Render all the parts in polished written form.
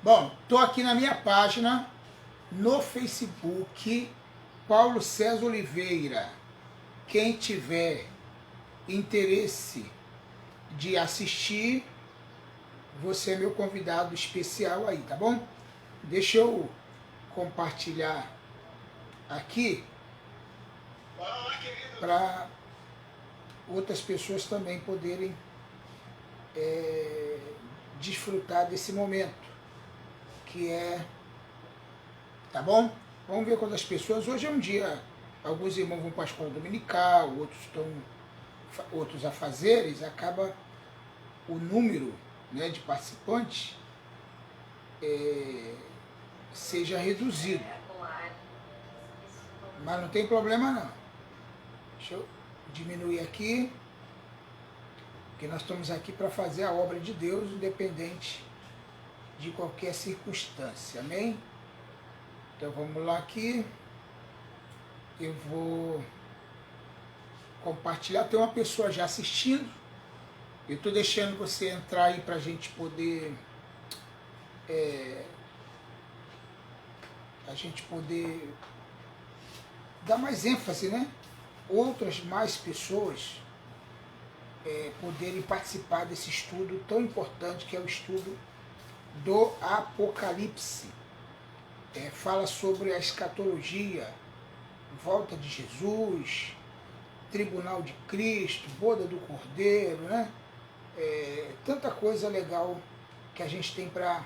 Bom, estou aqui na minha página no Facebook, Paulo César Oliveira. Quem tiver interesse de assistir, você é meu convidado especial aí, tá bom? Deixa eu compartilhar aqui para outras pessoas também poderem desfrutar desse momento, que é, tá bom? Vamos ver quantas pessoas. Hoje é um dia, alguns irmãos vão para a escola dominical, outros a fazeres, acaba o número, né, de participantes seja reduzido. Mas não tem problema não. Deixa eu diminuir aqui, porque nós estamos aqui para fazer a obra de Deus, independente de qualquer circunstância, amém? Então vamos lá aqui, eu vou compartilhar, tem uma pessoa já assistindo, eu estou deixando você entrar aí para a gente poder dar mais ênfase, né? Outras mais pessoas poderem participar desse estudo tão importante que é o estudo do Apocalipse. Fala sobre a escatologia, volta de Jesus, tribunal de Cristo, boda do Cordeiro, né? Tanta coisa legal que a gente tem para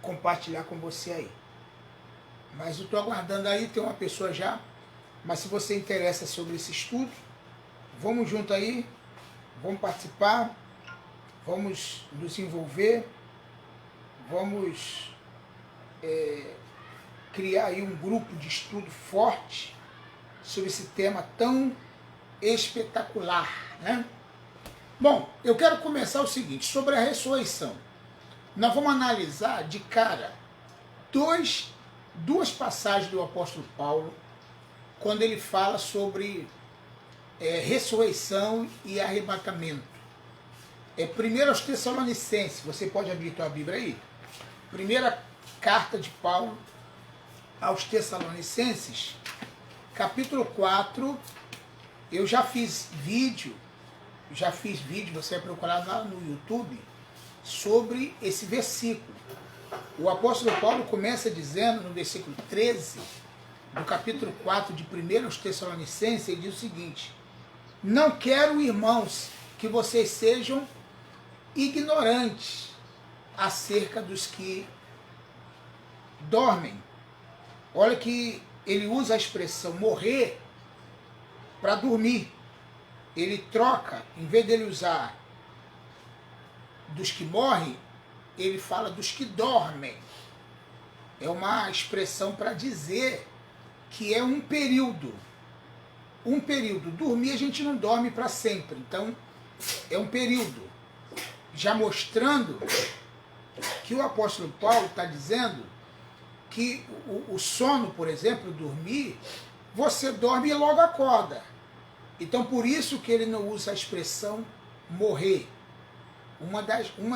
compartilhar com você aí. Mas eu estou aguardando aí, tem uma pessoa já, mas se você interessa sobre esse estudo, vamos junto aí, vamos participar, vamos nos envolver, vamos criar aí um grupo de estudo forte sobre esse tema tão espetacular, né? Bom, eu quero começar o seguinte, sobre a ressurreição. Nós vamos analisar de cara duas passagens do apóstolo Paulo, quando ele fala sobre ressurreição e arrebatamento. Primeiro aos Tessalonicenses, você pode abrir tua Bíblia aí? Primeira carta de Paulo aos Tessalonicenses, capítulo 4, eu já fiz vídeo, você vai procurar lá no YouTube, sobre esse versículo. O apóstolo Paulo começa dizendo, no versículo 13, do capítulo 4 de 1 aos Tessalonicenses, ele diz o seguinte: não quero, irmãos, que vocês sejam ignorantes acerca dos que dormem. Olha que ele usa a expressão morrer para dormir. Ele troca, em vez dele usar dos que morrem, ele fala dos que dormem. É uma expressão para dizer que é um período. Um período. Dormir a gente não dorme para sempre. Então, é um período. Já mostrando que o apóstolo Paulo está dizendo que o sono, por exemplo, dormir, você dorme e logo acorda. Então, por isso que ele não usa a expressão morrer. Uma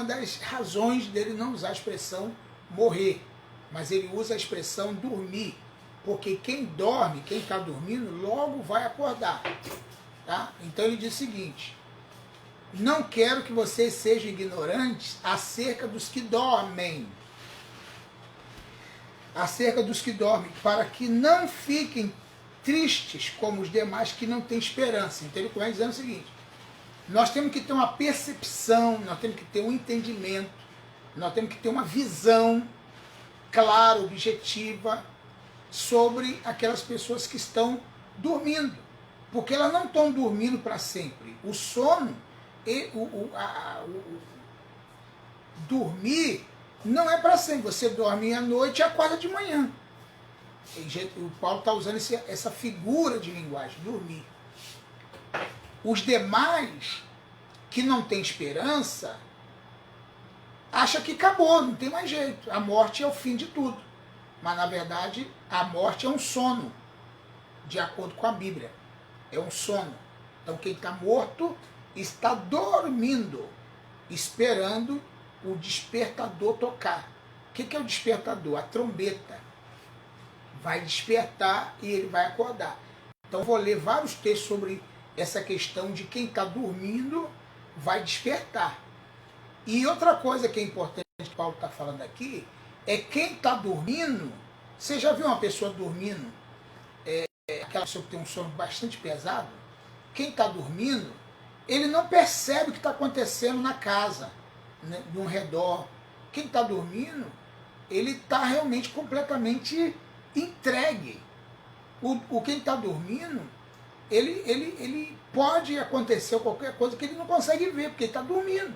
das razões dele não usar a expressão morrer, mas ele usa a expressão dormir, porque quem dorme, quem está dormindo, logo vai acordar. Tá? Então ele diz o seguinte: não quero que vocês sejam ignorantes acerca dos que dormem. Acerca dos que dormem, para que não fiquem tristes como os demais que não têm esperança. Então ele começa dizendo o seguinte: nós temos que ter uma percepção, nós temos que ter um entendimento, nós temos que ter uma visão clara, objetiva, sobre aquelas pessoas que estão dormindo. Porque elas não estão dormindo para sempre. O sono e dormir não é para sempre. Você dorme à noite e acorda de manhã. O Paulo está usando essa figura de linguagem, dormir. Os demais que não têm esperança acham que acabou, não tem mais jeito. A morte é o fim de tudo. Mas na verdade a morte é um sono, de acordo com a Bíblia. É um sono. Então quem está morto está dormindo, esperando o despertador tocar. O que é o despertador? A trombeta. Vai despertar e ele vai acordar. Então vou ler vários textos sobre essa questão de quem está dormindo vai despertar. E outra coisa que é importante que Paulo está falando aqui é quem está dormindo. Você já viu uma pessoa dormindo, aquela pessoa que tem um sono bastante pesado? Quem está dormindo, ele não percebe o que está acontecendo na casa, né, no redor. Quem está dormindo, ele está realmente completamente entregue. Quem está dormindo, ele pode acontecer qualquer coisa que ele não consegue ver, porque ele está dormindo.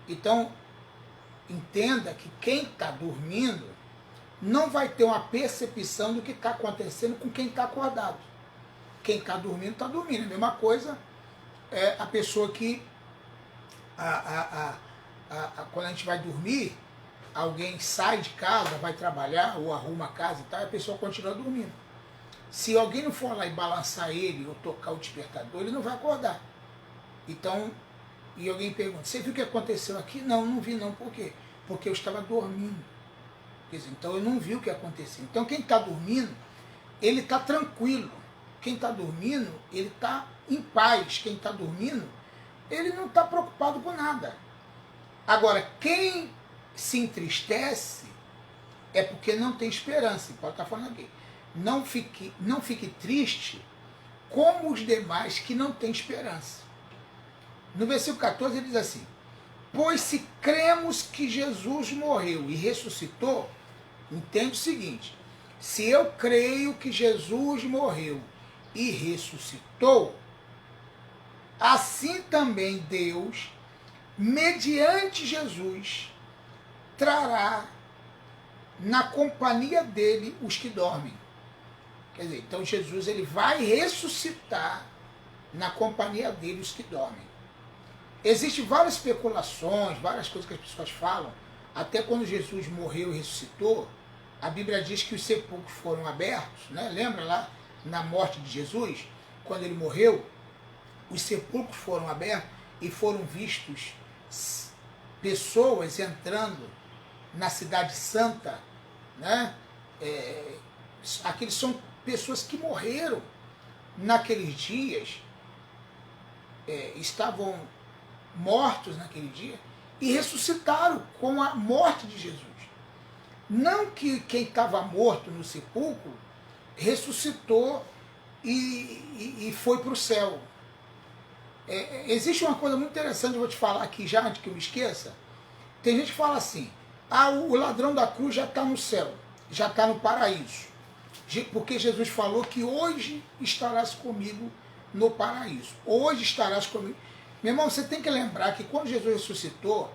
Então, entenda que quem está dormindo não vai ter uma percepção do que está acontecendo com quem está acordado. Quem está dormindo, está dormindo. A mesma coisa é a pessoa que, quando a gente vai dormir, alguém sai de casa, vai trabalhar ou arruma a casa e tal, e a pessoa continua dormindo. Se alguém não for lá e balançar ele ou tocar o despertador, ele não vai acordar. Então, e alguém pergunta, você viu o que aconteceu aqui? Não, não vi não. Por quê? Porque eu estava dormindo. Quer dizer, então eu não vi o que aconteceu. Então quem está dormindo, ele está tranquilo. Quem está dormindo, ele está em paz. Quem está dormindo, ele não está preocupado com nada. Agora, quem se entristece é porque não tem esperança. Pode estar falando aqui. Não fique triste como os demais que não têm esperança. No versículo 14 ele diz assim, pois se cremos que Jesus morreu e ressuscitou, entende o seguinte, se eu creio que Jesus morreu e ressuscitou, assim também Deus, mediante Jesus, trará na companhia dele os que dormem. Quer dizer, então Jesus ele vai ressuscitar na companhia dele os que dormem. Existem várias especulações, várias coisas que as pessoas falam. Até quando Jesus morreu e ressuscitou, a Bíblia diz que os sepulcros foram abertos, né? Lembra lá na morte de Jesus? Quando ele morreu, os sepulcros foram abertos e foram vistos pessoas entrando na cidade santa, né? Aqueles são pessoas que morreram naqueles dias, estavam mortos naquele dia e ressuscitaram com a morte de Jesus. Não que quem estava morto no sepulcro ressuscitou e foi para o céu. Existe uma coisa muito interessante, eu vou te falar aqui já, antes que eu me esqueça. Tem gente que fala assim, o ladrão da cruz já está no céu, já está no paraíso. Porque Jesus falou que hoje estarás comigo no paraíso. Hoje estarás comigo. Meu irmão, você tem que lembrar que quando Jesus ressuscitou,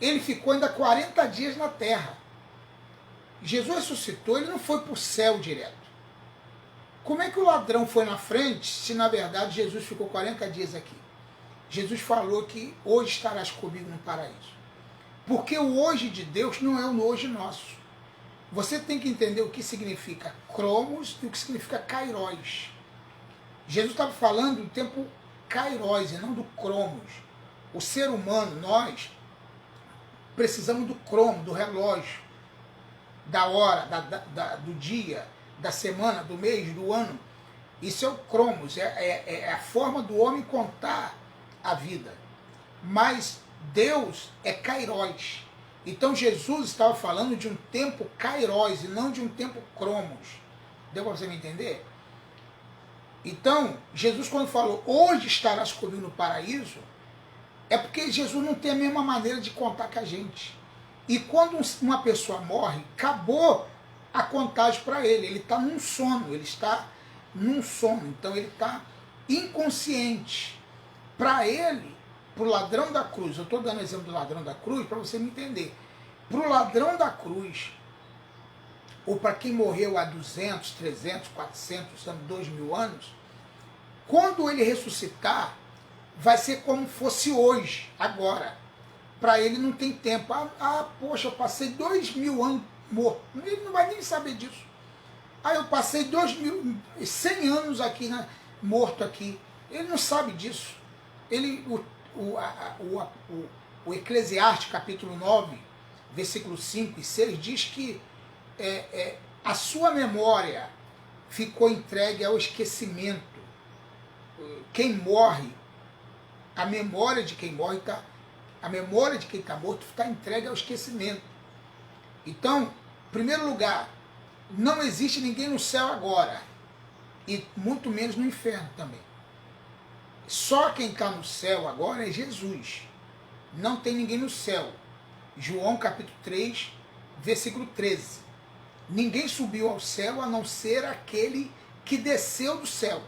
ele ficou ainda 40 dias na terra. Jesus ressuscitou, ele não foi para o céu direto. Como é que o ladrão foi na frente, se na verdade Jesus ficou 40 dias aqui? Jesus falou que hoje estarás comigo no paraíso. Porque o hoje de Deus não é o hoje nosso. Você tem que entender o que significa cromos e o que significa kairos. Jesus estava falando do tempo kairos e não do cromos. O ser humano, nós, precisamos do cromo, do relógio, da hora, do dia, da semana, do mês, do ano. Isso é o cromos, é a forma do homem contar a vida. Mas Deus é kairos. Então Jesus estava falando de um tempo kairos e não de um tempo cromos. Deu para você me entender? Então, Jesus quando falou, hoje estarás comigo no paraíso, é porque Jesus não tem a mesma maneira de contar que a gente. E quando uma pessoa morre, acabou a contagem para ele. Ele está num sono, então ele está inconsciente. Para ele, para o ladrão da cruz, eu estou dando exemplo do ladrão da cruz para você me entender. Para o ladrão da cruz, ou para quem morreu há 200, 300, 400, 2.000 anos, quando ele ressuscitar, vai ser como fosse hoje, agora. Para ele não tem tempo. Poxa, eu passei 2.000 anos morto. Ele não vai nem saber disso. Eu passei 100 anos aqui, né, morto aqui. Ele não sabe disso. O Eclesiastes, capítulo 9, versículo 5 e 6, diz que a sua memória ficou entregue ao esquecimento. Quem morre, a memória de quem morre a memória de quem está morto está entregue ao esquecimento. Então, em primeiro lugar, não existe ninguém no céu agora, e muito menos no inferno também. Só quem está no céu agora é Jesus. Não tem ninguém no céu. João capítulo 3, versículo 13. Ninguém subiu ao céu a não ser aquele que desceu do céu.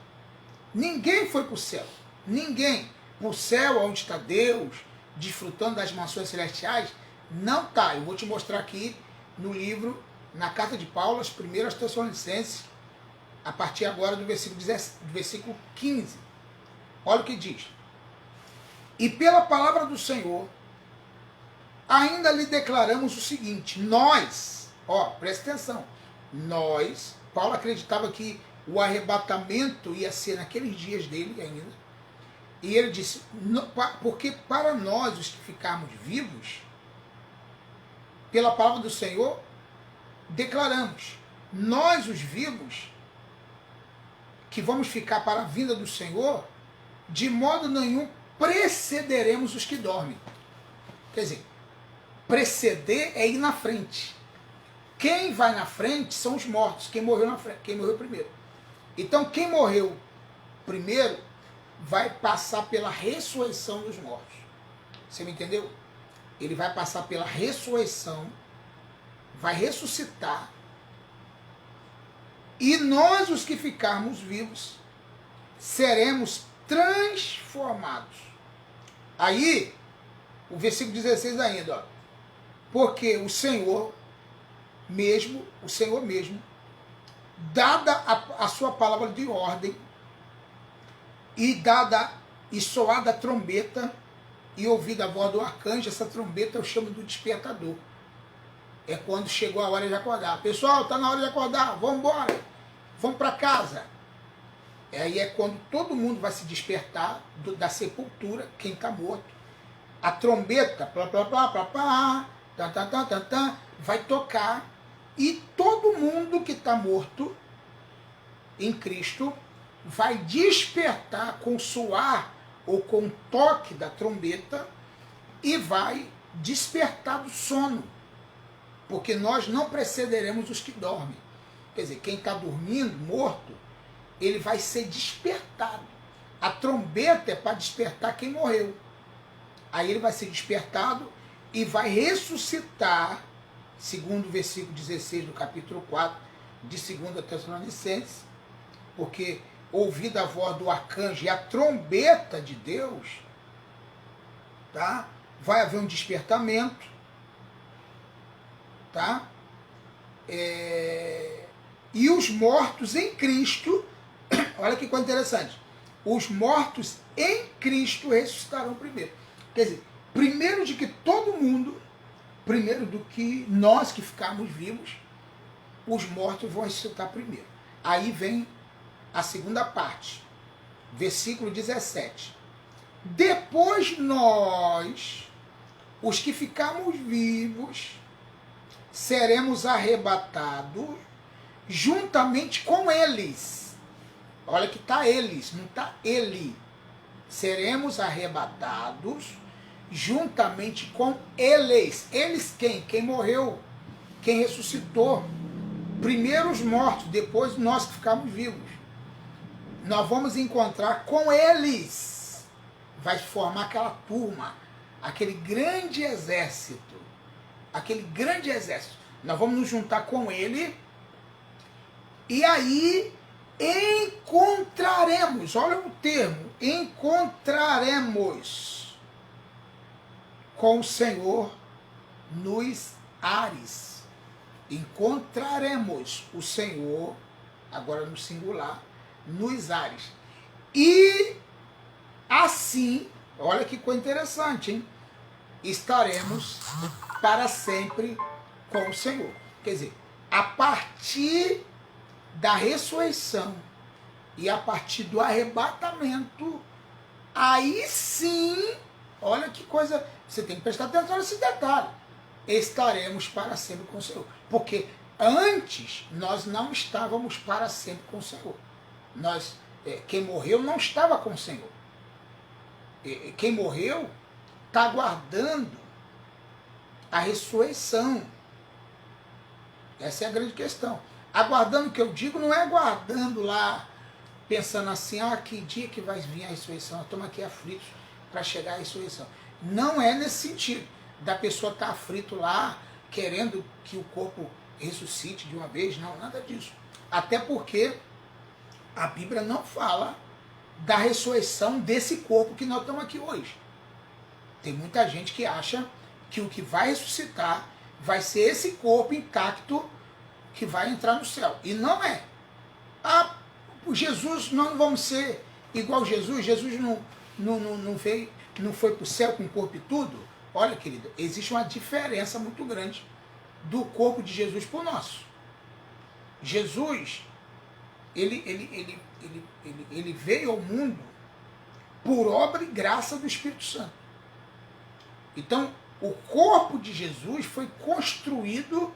Ninguém foi para o céu. Ninguém. O céu, onde está Deus, desfrutando das mansões celestiais, não está. Eu vou te mostrar aqui no livro, na carta de Paulo, as primeiras Tessalonicenses, a partir agora do versículo 15. Olha o que diz. E pela palavra do Senhor, ainda lhe declaramos o seguinte, nós, presta atenção, nós, Paulo acreditava que o arrebatamento ia ser naqueles dias dele ainda, e ele disse, porque para nós, os que ficarmos vivos, pela palavra do Senhor, declaramos, nós os vivos, que vamos ficar para a vinda do Senhor, de modo nenhum precederemos os que dormem. Quer dizer, preceder é ir na frente. Quem vai na frente são os mortos, quem morreu na frente, quem morreu primeiro. Então, quem morreu primeiro vai passar pela ressurreição dos mortos. Você me entendeu? Ele vai passar pela ressurreição, vai ressuscitar, e nós, os que ficarmos vivos, seremos transformados. Aí, o versículo 16 ainda, porque o Senhor mesmo, dada a sua palavra de ordem, e soada a trombeta, e ouvida a voz do arcanjo, essa trombeta eu chamo do despertador. É quando chegou a hora de acordar. Pessoal, está na hora de acordar, vamos embora, vamos para casa. Aí é quando todo mundo vai se despertar da sepultura, quem está morto. A trombeta, plá, plá, plá, plá, plá, tá, tá, tá, tá, tá, vai tocar, e todo mundo que está morto em Cristo vai despertar com o soar ou com o toque da trombeta e vai despertar do sono, porque nós não precederemos os que dormem. Quer dizer, quem está dormindo, morto, ele vai ser despertado. A trombeta é para despertar quem morreu. Aí ele vai ser despertado e vai ressuscitar, segundo o versículo 16 do capítulo 4 de 2 Tessalonicenses, porque ouvida a voz do arcanjo e a trombeta de Deus, tá? Vai haver um despertamento, tá? E os mortos em Cristo, olha que coisa interessante, os mortos em Cristo ressuscitarão primeiro. Quer dizer, primeiro de que todo mundo, primeiro do que nós que ficarmos vivos, os mortos vão ressuscitar primeiro. Aí vem a segunda parte, versículo 17. Depois nós, os que ficarmos vivos, seremos arrebatados juntamente com eles. Olha que está eles, não está ele. Seremos arrebatados juntamente com eles. Eles quem? Quem morreu, quem ressuscitou. Primeiro os mortos, depois nós que ficamos vivos. Nós vamos encontrar com eles. Vai formar aquela turma, aquele grande exército. Aquele grande exército. Nós vamos nos juntar com ele. E aí encontraremos, olha o termo, encontraremos com o Senhor nos ares. Encontraremos o Senhor, agora no singular, nos ares. E assim, olha que coisa interessante, hein? Estaremos para sempre com o Senhor. Quer dizer, a partir da ressurreição e a partir do arrebatamento, aí sim, olha que coisa, você tem que prestar atenção nesse detalhe. estaremos para sempre com o Senhor. Porque antes nós não estávamos para sempre com o Senhor. Quem morreu não estava com o Senhor. Quem morreu está aguardando a ressurreição. Essa é a grande questão. Aguardando, o que eu digo, não é aguardando lá, pensando assim, que dia que vai vir a ressurreição? Estamos aqui aflitos para chegar à ressurreição. Não é nesse sentido, da pessoa estar aflito lá, querendo que o corpo ressuscite de uma vez, não, nada disso. Até porque a Bíblia não fala da ressurreição desse corpo que nós estamos aqui hoje. Tem muita gente que acha que o que vai ressuscitar vai ser esse corpo intacto que vai entrar no céu. E não é. Jesus, nós não vamos ser igual Jesus. Jesus não foi para o céu com o corpo e tudo. Olha, querido, existe uma diferença muito grande do corpo de Jesus para o nosso. Jesus, ele veio ao mundo por obra e graça do Espírito Santo. Então, o corpo de Jesus foi construído,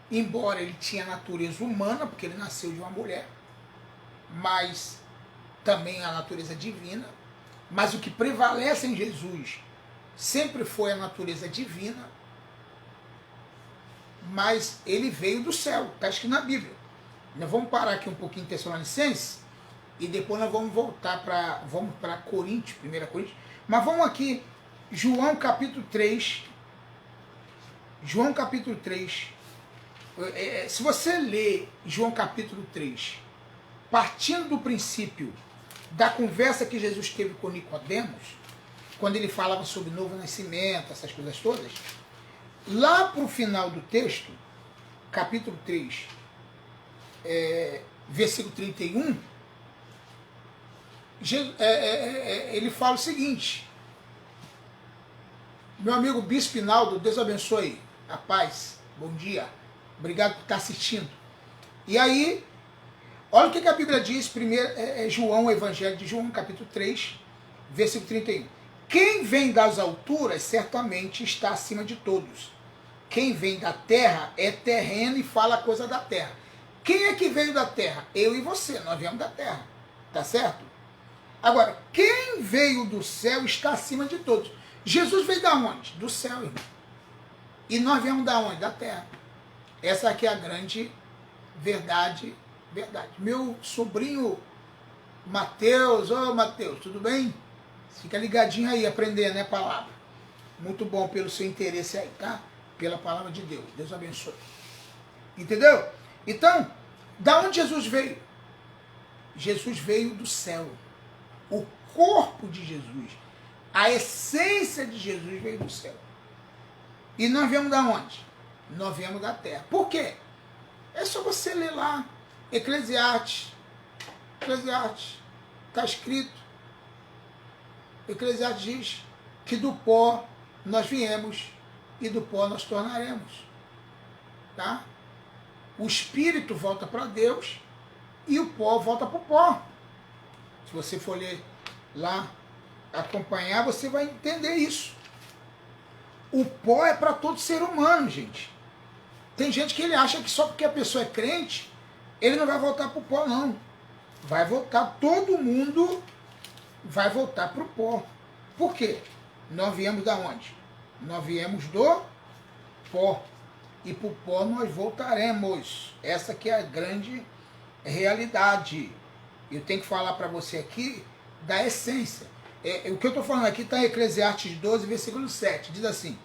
embora ele tinha natureza humana, porque ele nasceu de uma mulher, mas também a natureza divina. Mas o que prevalece em Jesus sempre foi a natureza divina, mas ele veio do céu, está escrito na Bíblia. Nós vamos parar aqui um pouquinho em Tessalonicenses e depois nós vamos voltar para Coríntios, 1 Coríntios. Mas vamos aqui, João capítulo 3. João capítulo 3. Se você ler João capítulo 3, partindo do princípio da conversa que Jesus teve com Nicodemos, quando ele falava sobre novo nascimento, essas coisas todas, lá para o final do texto, capítulo 3, versículo 31, ele fala o seguinte: meu amigo Bispo Pinaldo, Deus abençoe, a paz, bom dia, obrigado por estar assistindo. E aí, olha o que a Bíblia diz, primeiro, João, o Evangelho de João, capítulo 3, versículo 31. Quem vem das alturas certamente está acima de todos. Quem vem da terra é terreno e fala a coisa da terra. Quem é que veio da terra? Eu e você, nós viemos da terra, tá certo? Agora, quem veio do céu está acima de todos. Jesus veio da onde? Do céu, irmão. E nós viemos da onde? Da terra. Essa aqui é a grande verdade. Meu sobrinho Mateus, Mateus, tudo bem? Fica ligadinho aí, aprendendo, né, palavra. Muito bom pelo seu interesse aí, tá? Pela palavra de Deus. Deus abençoe. Entendeu? Então, da onde Jesus veio? Jesus veio do céu. O corpo de Jesus, a essência de Jesus veio do céu. E nós viemos da onde? Nós viemos da terra. Por quê? É só você ler lá, Eclesiastes. Está escrito. Eclesiastes diz que do pó nós viemos e do pó nós tornaremos. Tá? O espírito volta para Deus e o pó volta para o pó. Se você for ler lá, acompanhar, você vai entender isso. O pó é para todo ser humano, gente. Tem gente que ele acha que só porque a pessoa é crente, ele não vai voltar para o pó, não. Vai voltar, todo mundo vai voltar para o pó. Por quê? Nós viemos da onde? Nós viemos do pó. E para o pó nós voltaremos. Essa que é a grande realidade. Eu tenho que falar para você aqui da essência. O que eu estou falando aqui está em Eclesiastes 12, versículo 7. Diz assim: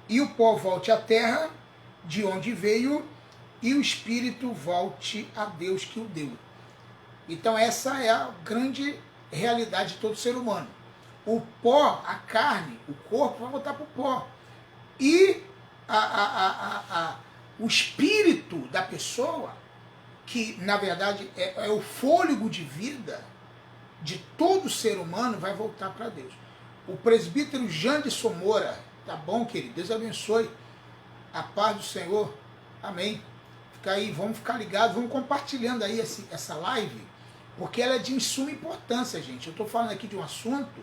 e o pó volte à terra, de onde veio, e o espírito volte a Deus que o deu. Então essa é a grande realidade de todo ser humano. O pó, a carne, o corpo vai voltar para o pó. E o espírito da pessoa, que na verdade é o fôlego de vida de todo ser humano, vai voltar para Deus. O presbítero Janderson Moura, tá bom, querido? Deus abençoe. A paz do Senhor. Amém. Fica aí, vamos ficar ligados, vamos compartilhando aí essa live, porque ela é de suma importância, gente. Eu estou falando aqui de um assunto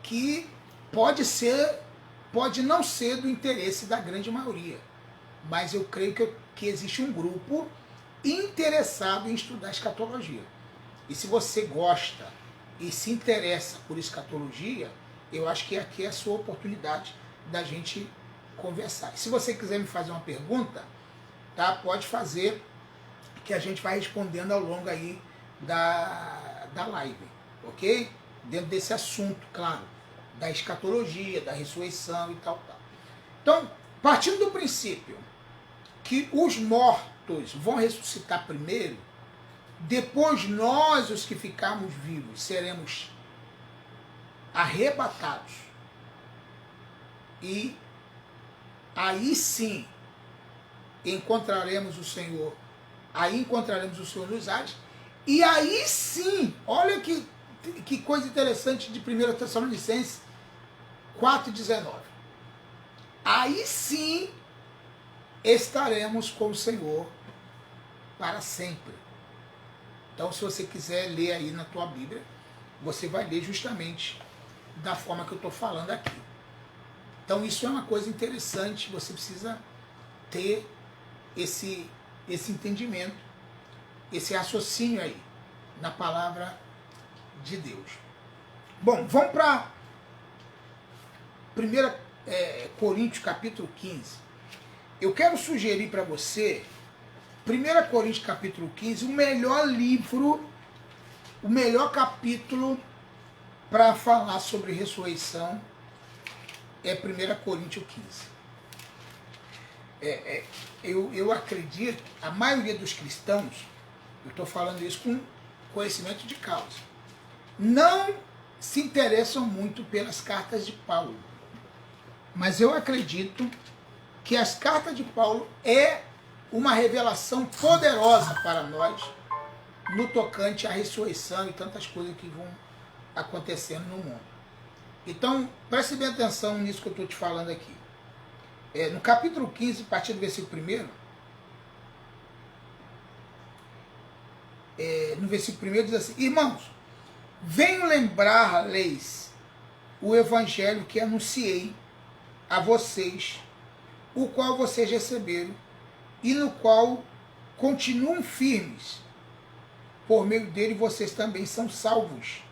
que pode ser pode não ser do interesse da grande maioria, mas eu creio que existe um grupo interessado em estudar escatologia. E se você gosta e se interessa por escatologia, eu acho que aqui é a sua oportunidade da gente conversar. E se você quiser me fazer uma pergunta, tá? Pode fazer, que a gente vai respondendo ao longo aí da live, ok? Dentro desse assunto, claro, da escatologia, da ressurreição e tal. Então, partindo do princípio que os mortos vão ressuscitar primeiro, depois nós, os que ficarmos vivos, seremos arrebatados. E aí sim encontraremos o Senhor. Aí encontraremos o Senhor nos ares. E aí sim, olha que coisa interessante de 1 Tessalonicenses 4,19. Aí sim estaremos com o Senhor para sempre. Então, se você quiser ler aí na tua Bíblia, você vai ler justamente da forma que eu estou falando aqui. Então, isso é uma coisa interessante, você precisa ter esse entendimento, esse raciocínio aí, na palavra de Deus. Bom, vamos para 1 Coríntios capítulo 15. Eu quero sugerir para você, 1 Coríntios capítulo 15, o melhor livro, o melhor capítulo para falar sobre ressurreição é 1 Coríntios 15. Eu acredito, a maioria dos cristãos, eu estou falando isso com conhecimento de causa, não se interessam muito pelas cartas de Paulo. Mas eu acredito que as cartas de Paulo é uma revelação poderosa para nós no tocante à ressurreição e tantas coisas que vão acontecendo no mundo. Então, preste bem atenção nisso que eu estou te falando aqui. No capítulo 15, a partir do versículo 1, no versículo 1 diz assim: Irmãos, venho lembrar-lhes o evangelho que anunciei a vocês, o qual vocês receberam, e no qual continuam firmes. Por meio dele vocês também são salvos,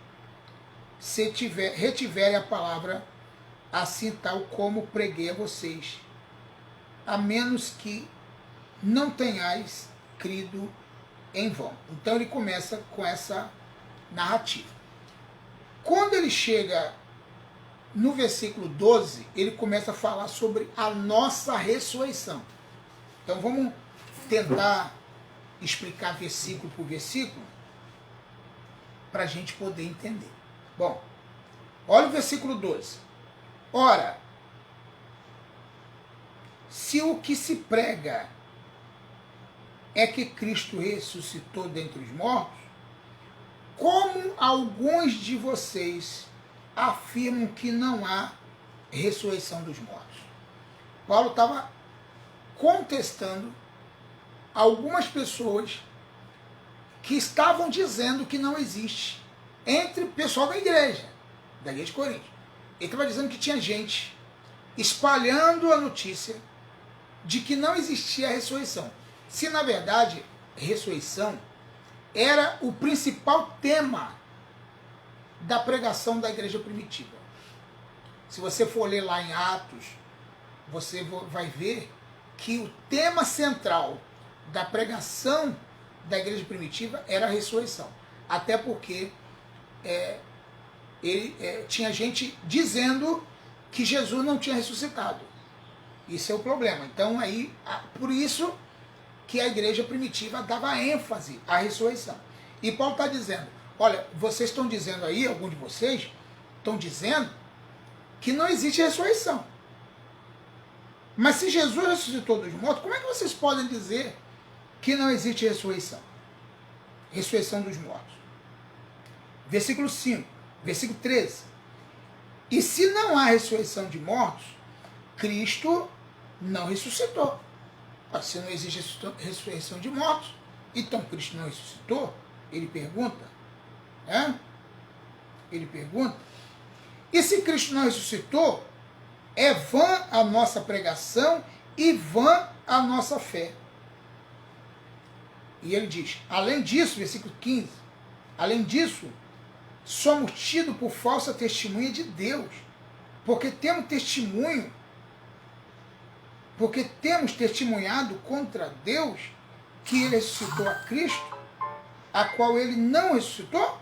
se retiverem a palavra assim tal como preguei a vocês, a menos que não tenhais crido em vão. Então ele começa com essa narrativa. Quando ele chega no versículo 12, ele começa a falar sobre a nossa ressurreição. Então vamos tentar explicar versículo por versículo para a gente poder entender. Bom, olha o versículo 12. Ora, se o que se prega é que Cristo ressuscitou dentre os mortos, como alguns de vocês afirmam que não há ressurreição dos mortos? Paulo estava contestando algumas pessoas que estavam dizendo que não existe, entre o pessoal da igreja de Corinto. Ele estava dizendo que tinha gente espalhando a notícia de que não existia a ressurreição. Se na verdade ressurreição era o principal tema da pregação da igreja primitiva. Se você for ler lá em Atos, você vai ver que o tema central da pregação da igreja primitiva era a ressurreição. Até porque tinha gente dizendo que Jesus não tinha ressuscitado. Isso é o problema. Então, aí, por isso que a igreja primitiva dava ênfase à ressurreição. E Paulo está dizendo, olha, vocês estão dizendo aí, alguns de vocês estão dizendo que não existe ressurreição. Mas se Jesus ressuscitou dos mortos, como é que vocês podem dizer que não existe ressurreição? Ressurreição dos mortos. Versículo 5, versículo 13. E se não há ressurreição de mortos, Cristo não ressuscitou. Se não existe ressurreição de mortos, então Cristo não ressuscitou? Ele pergunta. Ele pergunta. E se Cristo não ressuscitou, é vã a nossa pregação e vã a nossa fé. E ele diz, além disso, versículo 15, além disso, somos tidos por falsa testemunha de Deus, porque temos testemunhado contra Deus que ele ressuscitou a Cristo, a qual ele não ressuscitou?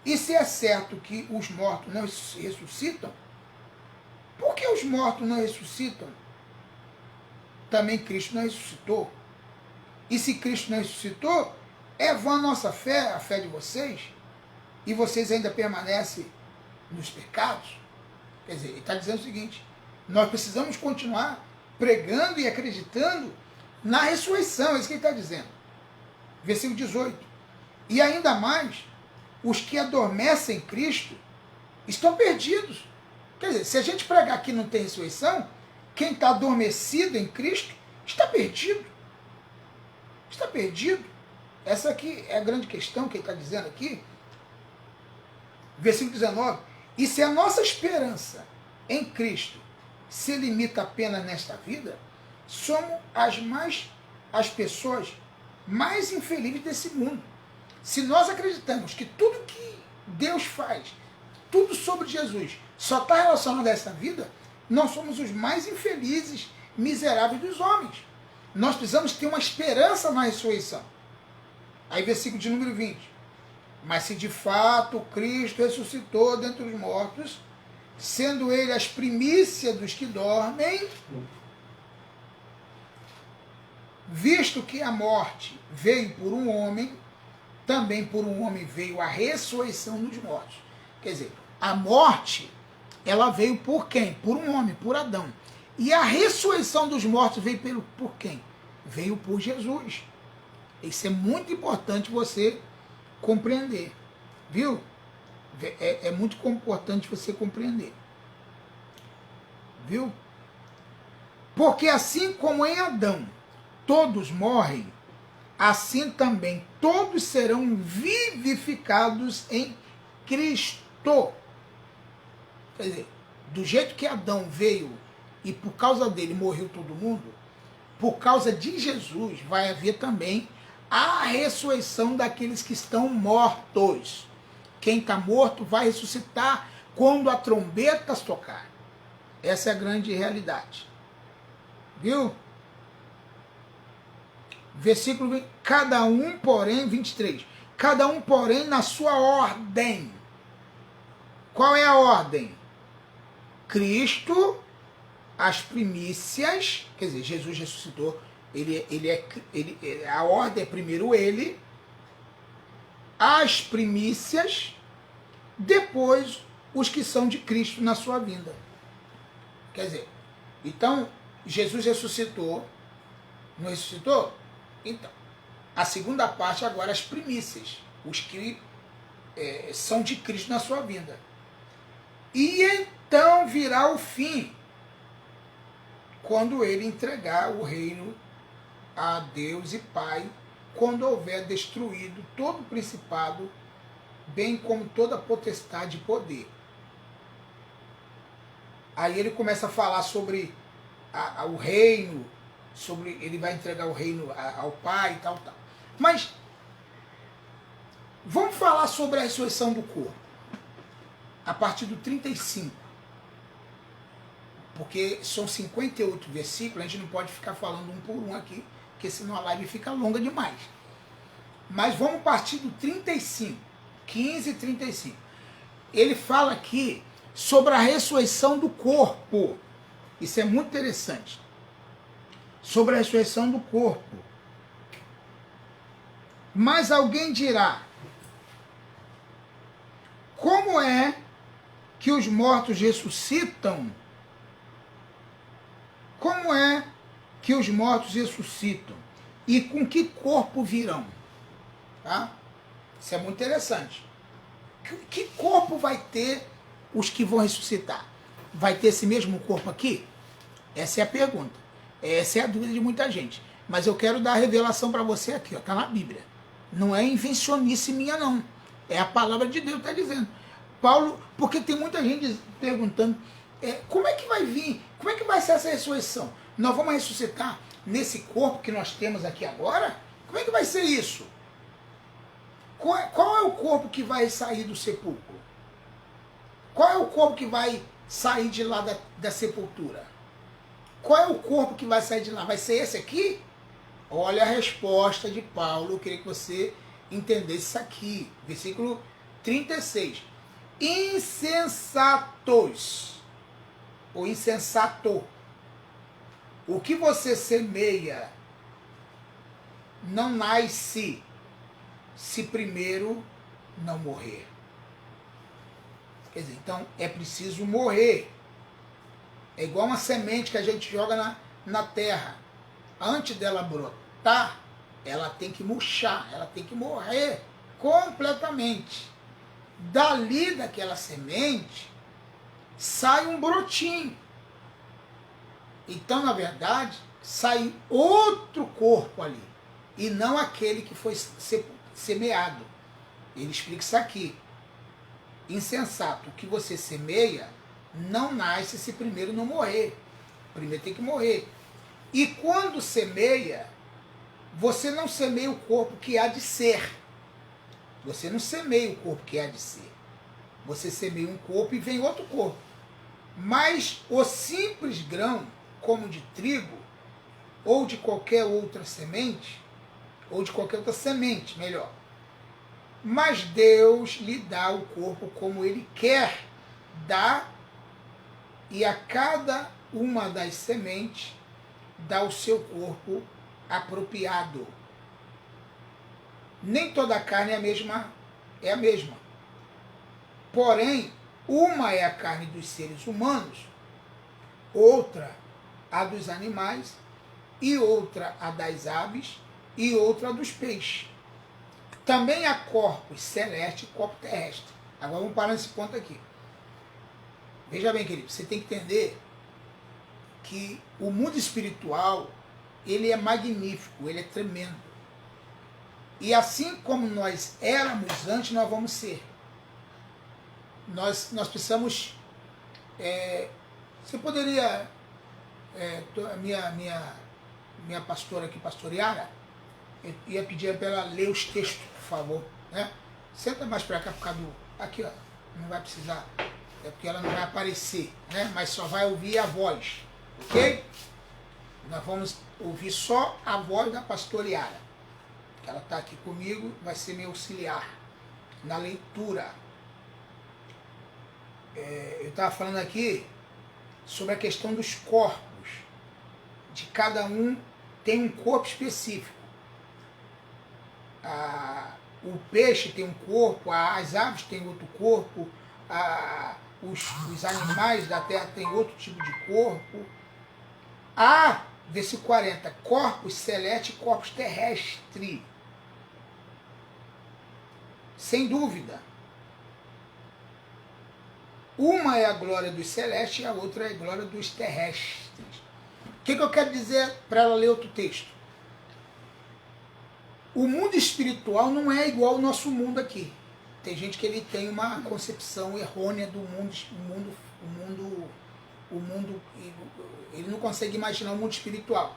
E se é certo que os mortos não ressuscitam, por que os mortos não ressuscitam? Também Cristo não ressuscitou. E se Cristo não ressuscitou, é vã a nossa fé, a fé de vocês, e vocês ainda permanecem nos pecados. Quer dizer, ele está dizendo o seguinte, nós precisamos continuar pregando e acreditando na ressurreição, é isso que ele está dizendo. Versículo 18. E ainda mais, os que adormecem em Cristo estão perdidos. Quer dizer, se a gente pregar que não tem ressurreição, quem está adormecido em Cristo está perdido. Está perdido. Essa aqui é a grande questão que ele está dizendo aqui. Versículo 19. E se a nossa esperança em Cristo se limita apenas nesta vida, somos as pessoas mais infelizes desse mundo. Se nós acreditamos que tudo que Deus faz, tudo sobre Jesus, só está relacionado a essa vida, nós somos os mais infelizes, miseráveis dos homens. Nós precisamos ter uma esperança na ressurreição. Aí versículo de número 20. Mas se de fato Cristo ressuscitou dentre os mortos, sendo ele as primícias dos que dormem, visto que a morte veio por um homem, também por um homem veio a ressurreição dos mortos. Quer dizer, a morte, ela veio por quem? Por um homem, por Adão. E a ressurreição dos mortos veio por quem? Veio por Jesus. Isso é muito importante você compreender. Viu? É muito importante você compreender. Viu? Porque assim como em Adão todos morrem, assim também todos serão vivificados em Cristo. Quer dizer, do jeito que Adão veio e por causa dele morreu todo mundo, por causa de Jesus vai haver também a ressurreição daqueles que estão mortos. Quem está morto vai ressuscitar quando a trombeta tocar. Essa é a grande realidade. Viu? Versículo 20. Cada um, porém, 23. Cada um, porém, na sua ordem. Qual é a ordem? Cristo, as primícias, quer dizer, Jesus ressuscitou, a ordem é primeiro ele, as primícias, depois os que são de Cristo na sua vinda. Quer dizer, então, Jesus ressuscitou, não ressuscitou? Então, a segunda parte agora, as primícias, os que são de Cristo na sua vinda. E então virá o fim, quando ele entregar o reino a Deus e Pai, quando houver destruído todo o principado, bem como toda potestade e poder. Aí ele começa a falar sobre o reino, sobre ele vai entregar o reino ao Pai e tal. Mas vamos falar sobre a ressurreição do corpo, a partir do 35. Porque são 58 versículos, a gente não pode ficar falando um por um aqui, porque senão a live fica longa demais. Mas vamos partir do 35, 15 e 35. Ele fala aqui sobre a ressurreição do corpo. Isso é muito interessante. Sobre a ressurreição do corpo. Mas alguém dirá, como é que os mortos ressuscitam? Como é que os mortos ressuscitam? E com que corpo virão? Tá? Isso é muito interessante. Que corpo vai ter os que vão ressuscitar? Vai ter esse mesmo corpo aqui? Essa é a pergunta. Essa é a dúvida de muita gente. Mas eu quero dar a revelação para você aqui, está na Bíblia. Não é invencionice minha, não. É a palavra de Deus que está dizendo. Paulo, porque tem muita gente perguntando, como é que vai vir? Como é que vai ser essa ressurreição? Nós vamos ressuscitar nesse corpo que nós temos aqui agora? Como é que vai ser isso? Qual é o corpo que vai sair do sepulcro? Qual é o corpo que vai sair de lá da sepultura? Qual é o corpo que vai sair de lá? Vai ser esse aqui? Olha a resposta de Paulo, eu queria que você entendesse isso aqui. Versículo 36. Insensatos, ou insensato, o que você semeia não nasce se primeiro não morrer. Quer dizer, então é preciso morrer. É igual uma semente que a gente joga na terra. Antes dela brotar, ela tem que murchar, ela tem que morrer completamente. Dali daquela semente sai um brotinho. Então, na verdade, sai outro corpo ali, e não aquele que foi semeado. Ele explica isso aqui. Insensato, o que você semeia não nasce se primeiro não morrer. Primeiro tem que morrer. E quando semeia, você não semeia o corpo que há de ser. Você não semeia o corpo que há de ser. Você semeia um corpo e vem outro corpo. Mas o simples grão, como de trigo, ou de qualquer outra semente, melhor. Mas Deus lhe dá o corpo como Ele quer dar, e a cada uma das sementes dá o seu corpo apropriado. Nem toda a carne é a mesma. Porém, uma é a carne dos seres humanos, outra a dos animais, e outra a das aves, e outra a dos peixes. Também há corpos celestes e corpos terrestres. Agora vamos parar nesse ponto aqui. Veja bem, querido, você tem que entender que o mundo espiritual, ele é magnífico, ele é tremendo. E assim como nós éramos antes, nós vamos ser. Nós precisamos... você poderia... minha pastora aqui, pastoreara, eu ia pedir para ela ler os textos, por favor. Né? Senta mais para cá, por causa do... Aqui, ó. Não vai precisar... É porque ela não vai aparecer, né? Mas só vai ouvir a voz. Ok? Nós vamos ouvir só a voz da pastoreada. Ela está aqui comigo, vai ser meu auxiliar na leitura. Eu estava falando aqui sobre a questão dos corpos. De cada um tem um corpo específico. O peixe tem um corpo, as aves têm outro corpo, os animais da terra têm outro tipo de corpo. Versículo 40, corpos celestes e corpos terrestres. Sem dúvida. Uma é a glória dos celestes e a outra é a glória dos terrestres. O que eu quero dizer para ela ler outro texto? O mundo espiritual não é igual ao nosso mundo aqui. Tem gente que ele tem uma concepção errônea do mundo, ele não consegue imaginar o mundo espiritual.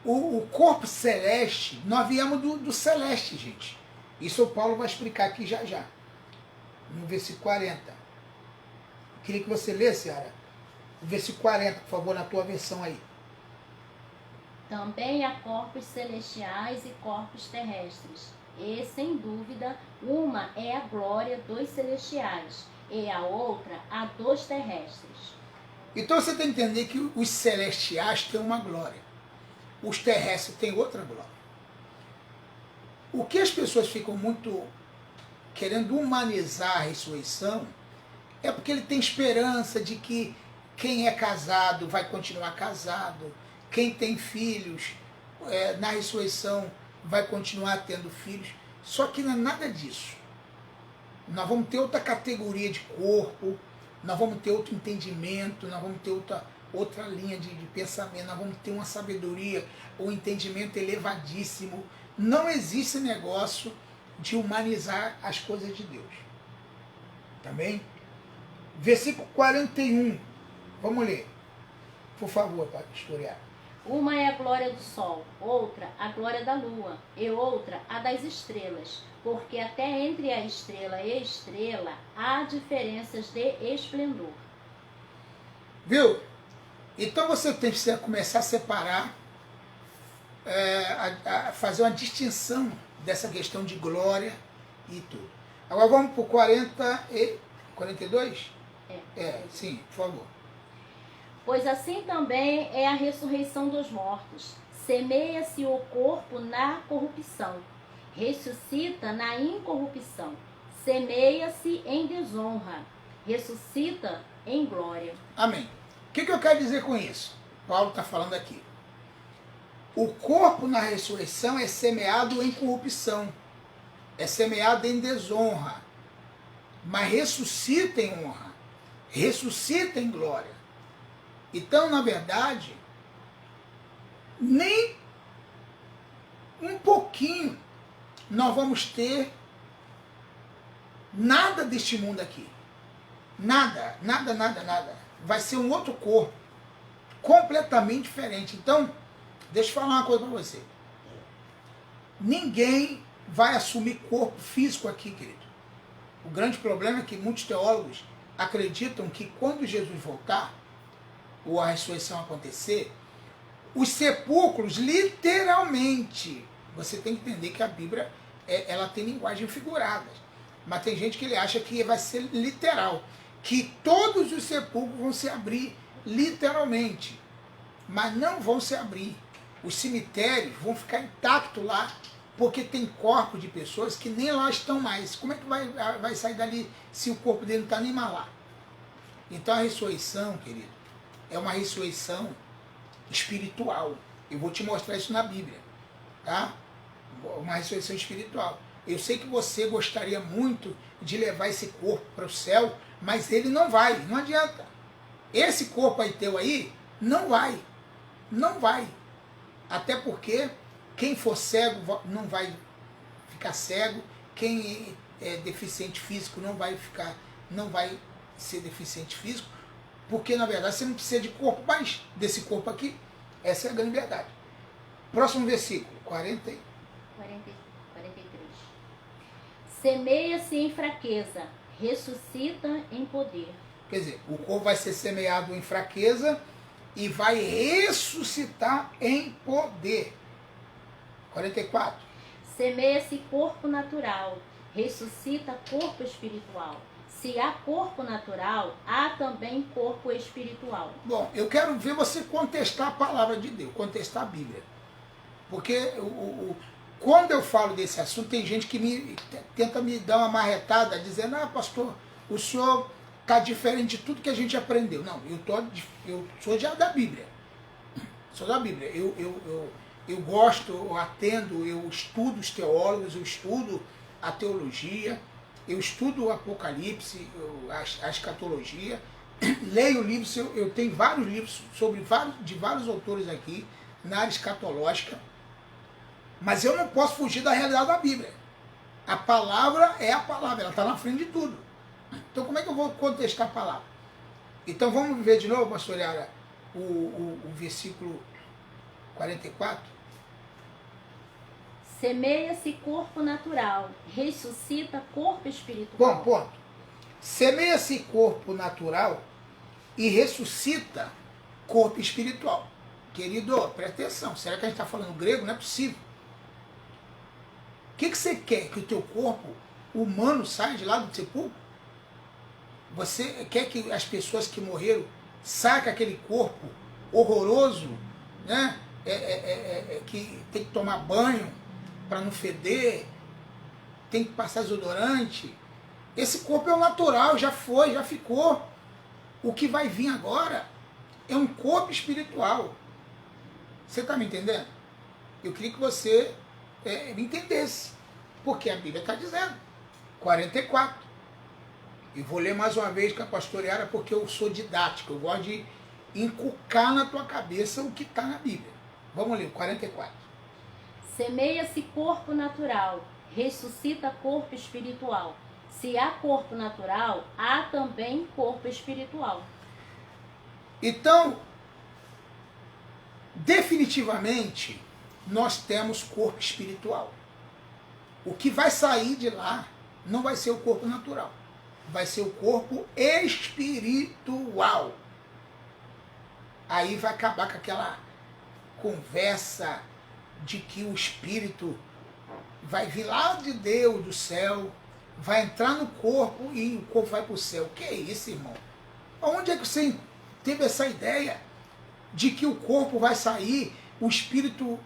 O corpo celeste, nós viemos do celeste, gente. Isso o Paulo vai explicar aqui já já. No versículo 40. Queria que você lesse, Ara, o versículo 40, por favor, na tua versão aí. Também há corpos celestiais e corpos terrestres. E, sem dúvida, uma é a glória dos celestiais e a outra a dos terrestres. Então você tem que entender que os celestiais têm uma glória. Os terrestres têm outra glória. O que as pessoas ficam muito querendo humanizar a ressurreição é porque ele tem esperança de que quem é casado vai continuar casado, quem tem filhos na ressurreição vai continuar tendo filhos. Só que não é nada disso. Nós vamos ter outra categoria de corpo, nós vamos ter outro entendimento, nós vamos ter outra linha de pensamento, nós vamos ter uma sabedoria, um entendimento elevadíssimo. Não existe negócio de humanizar as coisas de Deus. Também? Versículo 41. Vamos ler. Por favor, pastorear. Uma é a glória do sol, outra a glória da lua, e outra a das estrelas, porque até entre a estrela e estrela há diferenças de esplendor. Viu? Então você tem que começar a separar, a fazer uma distinção dessa questão de glória e tudo. Agora vamos para o 42? Sim, por favor. Pois assim também é a ressurreição dos mortos. Semeia-se o corpo na corrupção, ressuscita na incorrupção. Semeia-se em desonra, ressuscita em glória. Amém. O que eu quero dizer com isso? Paulo está falando aqui. O corpo na ressurreição é semeado em corrupção, é semeado em desonra, mas ressuscita em honra, ressuscita em glória. Então, na verdade, nem um pouquinho nós vamos ter nada deste mundo aqui. Nada, nada, nada, nada. Vai ser um outro corpo, completamente diferente. Então, deixa eu falar uma coisa para você. Ninguém vai assumir corpo físico aqui, querido. O grande problema é que muitos teólogos acreditam que quando Jesus voltar, ou a ressurreição acontecer, os sepulcros, literalmente, você tem que entender que a Bíblia ela tem linguagem figurada, mas tem gente que ele acha que vai ser literal, que todos os sepulcros vão se abrir literalmente, mas não vão se abrir. Os cemitérios vão ficar intactos lá, porque tem corpos de pessoas que nem lá estão mais. Como é que vai sair dali se o corpo dele não está nem mais lá? Então a ressurreição, querido, é uma ressurreição espiritual. Eu vou te mostrar isso na Bíblia, tá? Uma ressurreição espiritual. Eu sei que você gostaria muito de levar esse corpo para o céu, mas ele não vai, não adianta. Esse corpo aí teu aí, não vai. Não vai. Até porque quem for cego não vai ficar cego, quem é deficiente físico não vai ser deficiente físico, porque na verdade você não precisa de corpo, mas desse corpo aqui, essa é a grande verdade. Próximo versículo, 43. Semeia-se em fraqueza, ressuscita em poder. Quer dizer, o corpo vai ser semeado em fraqueza e vai ressuscitar em poder. 44. Semeia-se corpo natural, ressuscita corpo espiritual. Se há corpo natural, há também corpo espiritual. Bom, eu quero ver você contestar a palavra de Deus, contestar a Bíblia. Porque quando eu falo desse assunto, tem gente que tenta me dar uma marretada, dizendo, pastor, o senhor está diferente de tudo que a gente aprendeu. Não, eu sou da Bíblia. Sou da Bíblia. Eu gosto, eu atendo, eu estudo os teólogos, eu estudo a teologia, eu estudo o Apocalipse, a escatologia, leio livros, eu tenho vários livros de vários autores aqui na área escatológica, mas eu não posso fugir da realidade da Bíblia. A palavra é a palavra, ela está na frente de tudo. Então como é que eu vou contestar a palavra? Então vamos ver de novo, pastor Yara, o versículo 44. Semeia-se corpo natural, ressuscita corpo espiritual. Bom, ponto. Semeia-se corpo natural e ressuscita corpo espiritual. Querido, presta atenção. Será que a gente está falando grego? Não é possível. O que você quer? Que o teu corpo humano saia de lá do sepulcro? Você quer que as pessoas que morreram saiam com aquele corpo horroroso, né? Que tem que tomar banho para não feder, tem que passar desodorante. Esse corpo é o natural, já foi, já ficou. O que vai vir agora é um corpo espiritual. Você está me entendendo? Eu queria que você me entendesse, porque a Bíblia está dizendo. 44. E vou ler mais uma vez com a pastora Yara, porque eu sou didático, eu gosto de inculcar na tua cabeça o que está na Bíblia. Vamos ler, 44. Semeia-se corpo natural, ressuscita corpo espiritual. Se há corpo natural, há também corpo espiritual. Então, definitivamente, nós temos corpo espiritual. O que vai sair de lá não vai ser o corpo natural, vai ser o corpo espiritual. Aí vai acabar com aquela conversa de que o espírito vai vir lá de Deus, do céu, vai entrar no corpo e o corpo vai para o céu. Que é isso, irmão? Onde é que você teve essa ideia de que o corpo vai sair, o espírito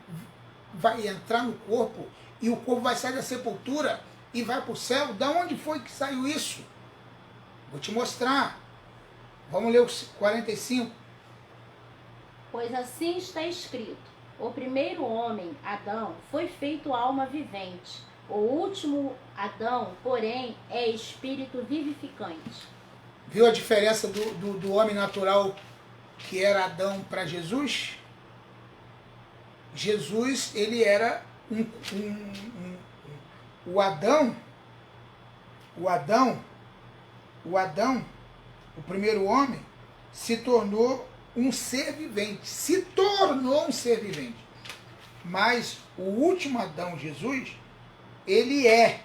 vai entrar no corpo e o corpo vai sair da sepultura e vai para o céu? Da onde foi que saiu isso? Vou te mostrar. Vamos ler o 45. Pois assim está escrito: o primeiro homem, Adão, foi feito alma vivente. O último Adão, porém, é espírito vivificante. Viu a diferença do homem natural que era Adão para Jesus? Jesus, ele era o Adão, o primeiro homem, se tornou um ser vivente. Se tornou um ser vivente. Mas o último Adão, Jesus, ele é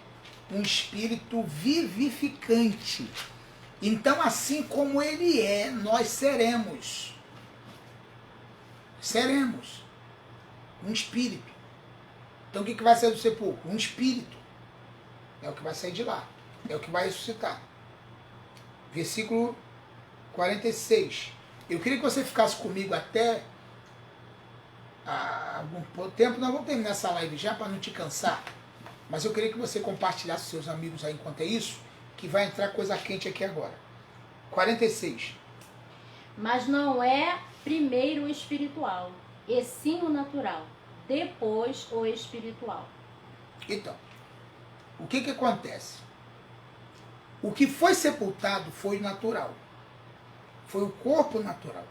um espírito vivificante. Então, assim como ele é, nós seremos. Seremos. Um espírito. Então, o que vai sair do sepulcro? Um espírito. É o que vai sair de lá. É o que vai ressuscitar. Versículo 46. Eu queria que você ficasse comigo até algum tempo. Nós vamos terminar essa live já para não te cansar. Mas eu queria que você compartilhasse com seus amigos aí enquanto é isso, que vai entrar coisa quente aqui agora. 46. Mas não é primeiro o espiritual, e sim o natural, depois o espiritual. Então, o que acontece? O que foi sepultado foi o natural. Foi o corpo natural.